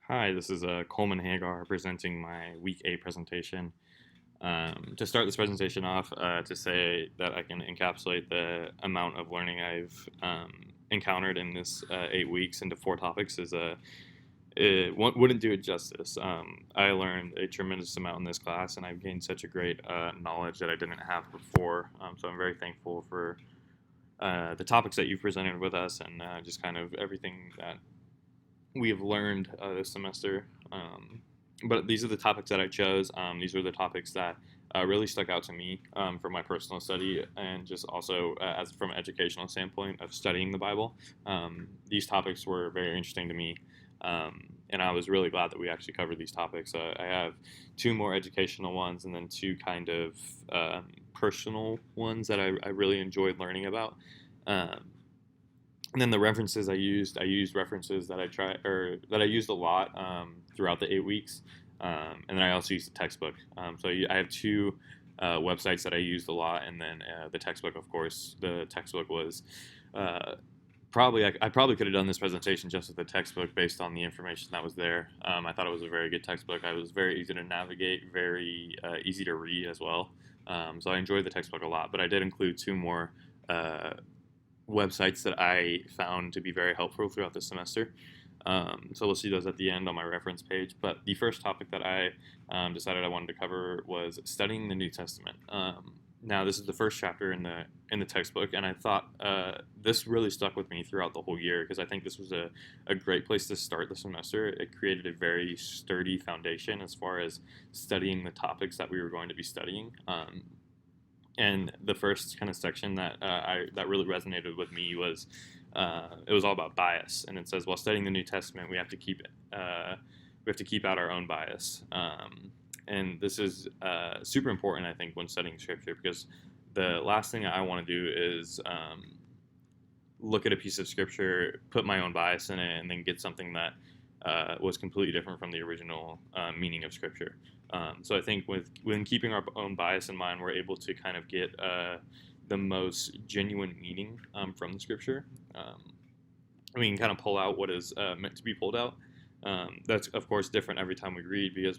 Hi, this is Coleman Hagar presenting my Week 8 presentation. To start this presentation off, to say that I can encapsulate the amount of learning I've encountered in this 8 weeks into four topics is it wouldn't do it justice. I learned a tremendous amount in this class, and I've gained such a great knowledge that I didn't have before. So I'm very thankful for the topics that you've presented with us and just kind of everything that we have learned this semester. But these are the topics that I chose. These were the topics that really stuck out to me for my personal study and just also as from an educational standpoint of studying the Bible. These topics were very interesting to me. And I was really glad that we actually covered these topics. I have two more educational ones and then two kind of personal ones that I really enjoyed learning about. Um, and then the references I used references that that I used a lot throughout the 8 weeks, and then I also used the textbook. I have two websites that I used a lot, and then the textbook, of course. The textbook was I probably could have done this presentation just with the textbook based on the information that was there. I thought it was a very good textbook. It was very easy to navigate, very easy to read as well. So I enjoyed the textbook a lot, but I did include two more uh, websites that I found to be very helpful throughout the semester. So we'll see those at the end on my reference page. But the first topic that I decided I wanted to cover was studying the New Testament. Now this is the first chapter in the textbook, and I thought this really stuck with me throughout the whole year because I think this was a great place to start the semester. It created a very sturdy foundation as far as studying the topics that we were going to be studying. And the first kind of section that really resonated with me was it was all about bias, and it says while studying the New Testament, we have to keep out our own bias, and this is super important, I think, when studying Scripture, because the last thing I want to do is look at a piece of Scripture, put my own bias in it, and then get something that was completely different from the original meaning of Scripture. So I think when keeping our own bias in mind, we're able to kind of get the most genuine meaning from the Scripture. We can kind of pull out what is meant to be pulled out. That's of course different every time we read because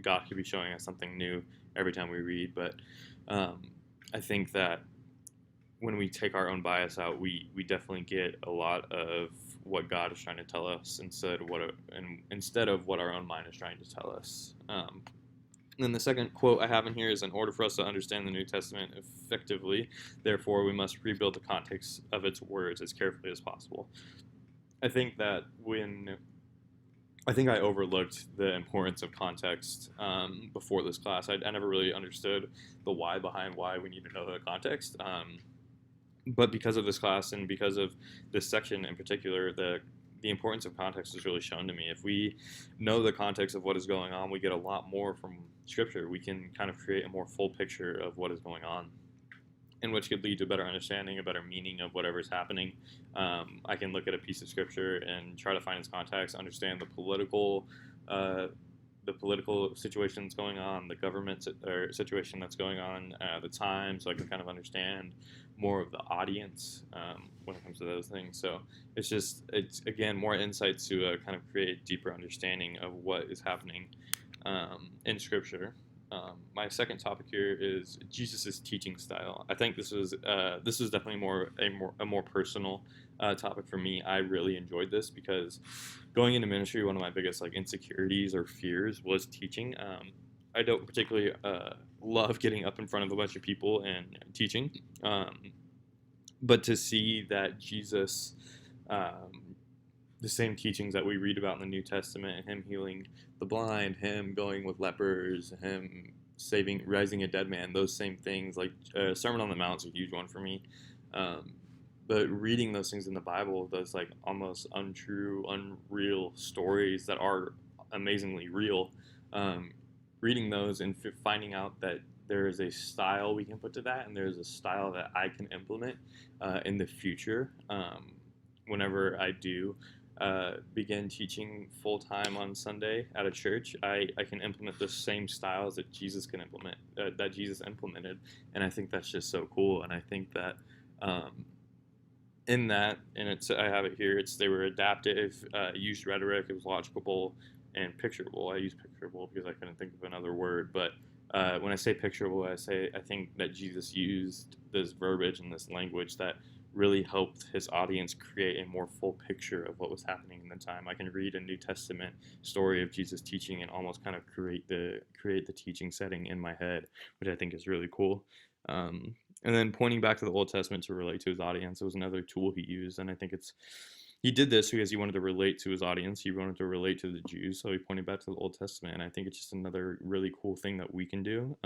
God could be showing us something new every time we read. But I think that when we take our own bias out, we definitely get a lot of what God is trying to tell us instead of what our own mind is trying to tell us. And then the second quote I have in here is, in order for us to understand the New Testament effectively, therefore we must rebuild the context of its words as carefully as possible. I think that I think I overlooked the importance of context before this class. I never really understood the why behind why we need to know the context. But because of this class and because of this section in particular, the importance of context is really shown to me. If we know the context of what is going on, we get a lot more from Scripture. We can kind of create a more full picture of what is going on, and which could lead to a better understanding, a better meaning of whatever is happening. I can look at a piece of Scripture and try to find its context, understand the political situation that's going on, the government situation that's going on at the time, so I can kind of understand more of the audience when it comes to those things. So it's again more insights to kind of create deeper understanding of what is happening in Scripture. My second topic here is Jesus' teaching style. I think this was definitely a more personal topic for me. I really enjoyed this because going into ministry, one of my biggest insecurities or fears was teaching. I don't particularly love getting up in front of a bunch of people and teaching, but to see that Jesus, the same teachings that we read about in the New Testament, him healing the blind, him going with lepers, him rising a dead man, those same things, like Sermon on the Mount is a huge one for me. But reading those things in the Bible, those almost untrue, unreal stories that are amazingly real, reading those and finding out that there is a style we can put to that, and there's a style that I can implement in the future whenever I do begin teaching full time on Sunday at a church. I can implement the same styles that Jesus can implement, that Jesus implemented, and I think that's just so cool. And I think that in that, and I have it here. They were adaptive, used rhetoric. It was logical and picturable. I use picturable because I couldn't think of another word. But when I say picturable, I think that Jesus used this verbiage and this language that really helped his audience create a more full picture of what was happening in the time. I can read a New Testament story of Jesus teaching and almost kind of create the teaching setting in my head, which I think is really cool. Um, and then pointing back to the Old Testament to relate to his audience, it was another tool he used. And I think he did this because he wanted to relate to his audience. He wanted to relate to the Jews. So he pointed back to the Old Testament. And I think it's just another really cool thing that we can do.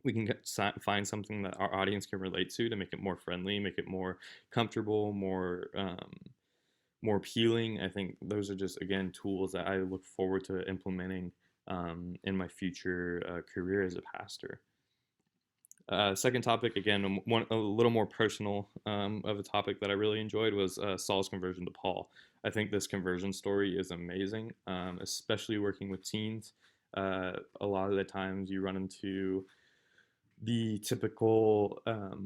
We can find something that our audience can relate to make it more friendly, make it more comfortable, more appealing. I think those are just, again, tools that I look forward to implementing in my future career as a pastor. Second topic, again, a little more personal of a topic that I really enjoyed was Saul's conversion to Paul. I think this conversion story is amazing, especially working with teens. A lot of the times you run into the typical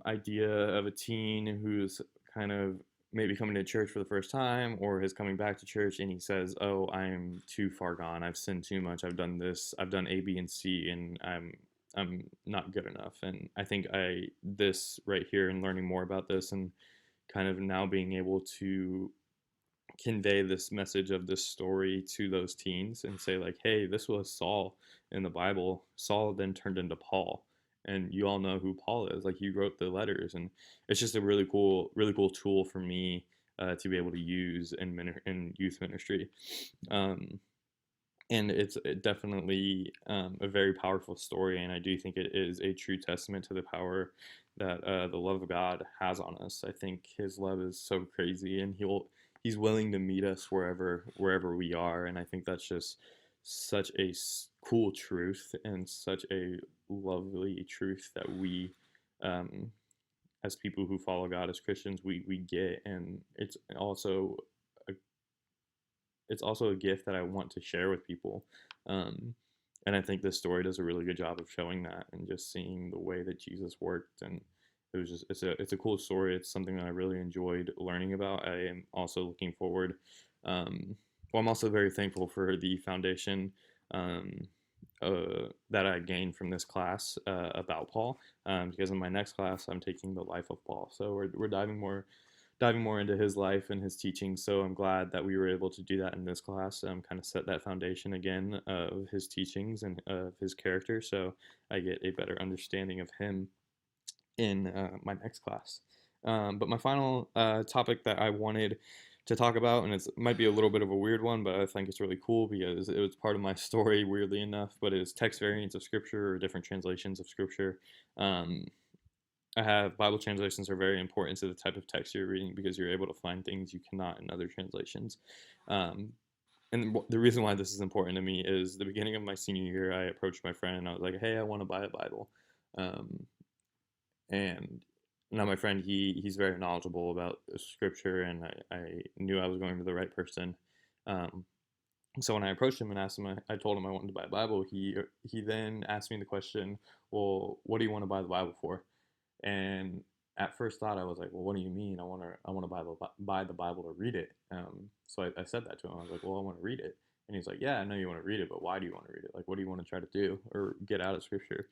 idea of a teen who's kind of maybe coming to church for the first time or is coming back to church and he says, "Oh, I'm too far gone. I've sinned too much. I've done this. I've done A, B, and C, and I'm not good enough." And I think this right here and learning more about this and kind of now being able to convey this message of this story to those teens and say like, hey, this was Saul in the Bible. Saul then turned into Paul, and you all know who Paul is. Like, he wrote the letters, and it's just a really cool tool for me to be able to use in youth ministry. And it's definitely a very powerful story, and I do think it is a true testament to the power that the love of God has on us. I think his love is so crazy, and he's willing to meet us wherever we are, and I think that's just such a cool truth and such a lovely truth that we as people who follow God as Christians we get. And it's also a gift that I want to share with people. Um, and I think this story does a really good job of showing that and just seeing the way that Jesus worked. And it's a cool story. It's something that I really enjoyed learning about. I am also looking forward. I'm also very thankful for the foundation um, that I gained from this class about Paul. Because in my next class, I'm taking the life of Paul. So we're diving more into his life and his teaching. So I'm glad that we were able to do that in this class, kind of set that foundation again of his teachings and of his character. So I get a better understanding of him in my next class. But my final topic that I wanted to talk about, and it might be a little bit of a weird one, but I think it's really cool because it was part of my story, weirdly enough, but it's text variants of Scripture or different translations of Scripture. I have Bible translations are very important to the type of text you're reading because you're able to find things you cannot in other translations. And the reason why this is important to me is the beginning of my senior year, I approached my friend and I was like, "Hey, I want to buy a Bible." Um, and now my friend, he's very knowledgeable about Scripture, and I knew I was going to the right person. Um, so when I approached him and asked him, I told him I wanted to buy a Bible. He then asked me the question, "Well, what do you want to buy the Bible for?" And at first thought, I was like, "Well, what do you mean? I want to buy the Bible to read it." So I said that to him. I was like, "Well, I want to read it." And he's like, "Yeah, I know you want to read it, but why do you want to read it? Like, what do you want to try to do or get out of Scripture?"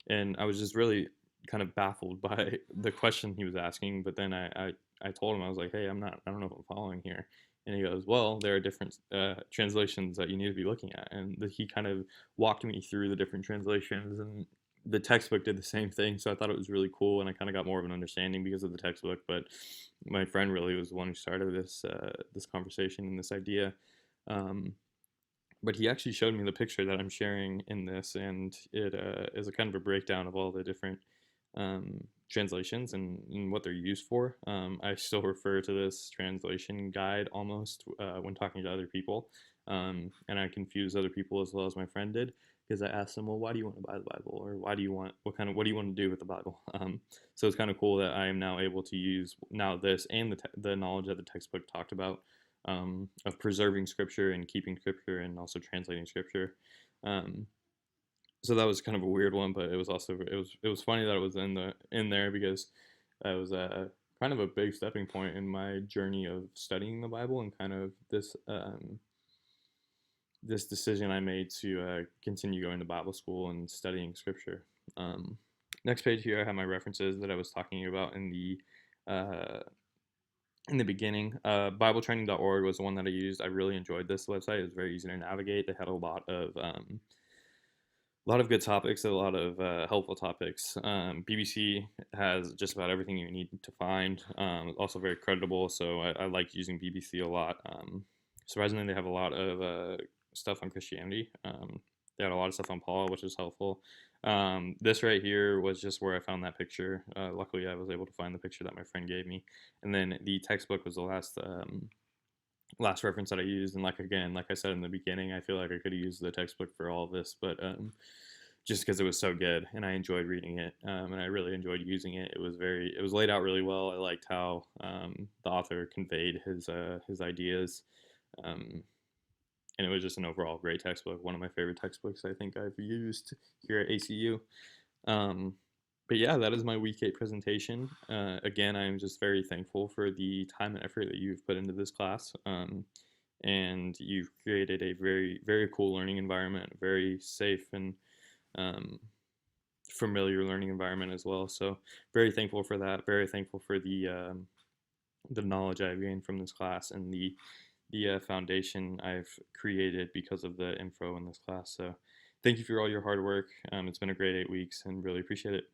And I was just really kind of baffled by the question he was asking. But then I told him, I was like, "Hey, I don't know if I'm following here." And he goes, "Well, there are different translations that you need to be looking at." And he kind of walked me through the different translations, and the textbook did the same thing. So I thought it was really cool, and I kind of got more of an understanding because of the textbook. But my friend really was the one who started this conversation and this idea. Um, but he actually showed me the picture that I'm sharing in this, and it is a kind of a breakdown of all the different translations and what they're used for. I still refer to this translation guide almost when talking to other people, and I confuse other people as well as my friend did because I asked them, "Well, why do you want to buy the Bible, or what do you want to do with the Bible?" So it's kind of cool that I am now able to use now this and the knowledge that the textbook talked about of preserving Scripture and keeping Scripture and also translating Scripture. Um, so that was kind of a weird one, but it was funny that it was in there because I was kind of a big stepping point in my journey of studying the Bible, and kind of this decision I made to continue going to Bible school and studying Scripture. Um, Next page here, I have my references that I was talking about uh, in the beginning. BibleTraining.org was the one that I used. I really enjoyed this website. It was very easy to navigate. They had a lot of good topics, a lot of helpful topics. BBC has just about everything you need to find. Also very credible, so I like using BBC a lot. Surprisingly, they have a lot of stuff on Christianity. They had a lot of stuff on Paul, which is helpful. This right here was just where I found that picture. Luckily, I was able to find the picture that my friend gave me, and then the textbook was the last reference that I used. And like I said in the beginning, I feel like I could have used the textbook for all of this, but just because it was so good and I enjoyed reading it, and I really enjoyed using it. It was laid out really well. I liked how the author conveyed his ideas, um, and it was just an overall great textbook. One of my favorite textbooks I think I've used here at ACU. Um, but yeah, that is my week 8 presentation. Again, I am just very thankful for the time and effort that you've put into this class. And you've created a very, very cool learning environment, very safe and um, familiar learning environment as well. So very thankful for that. Very thankful for the knowledge I've gained from this class, and the foundation I've created because of the info in this class. So thank you for all your hard work. It's been a great 8 weeks, and really appreciate it.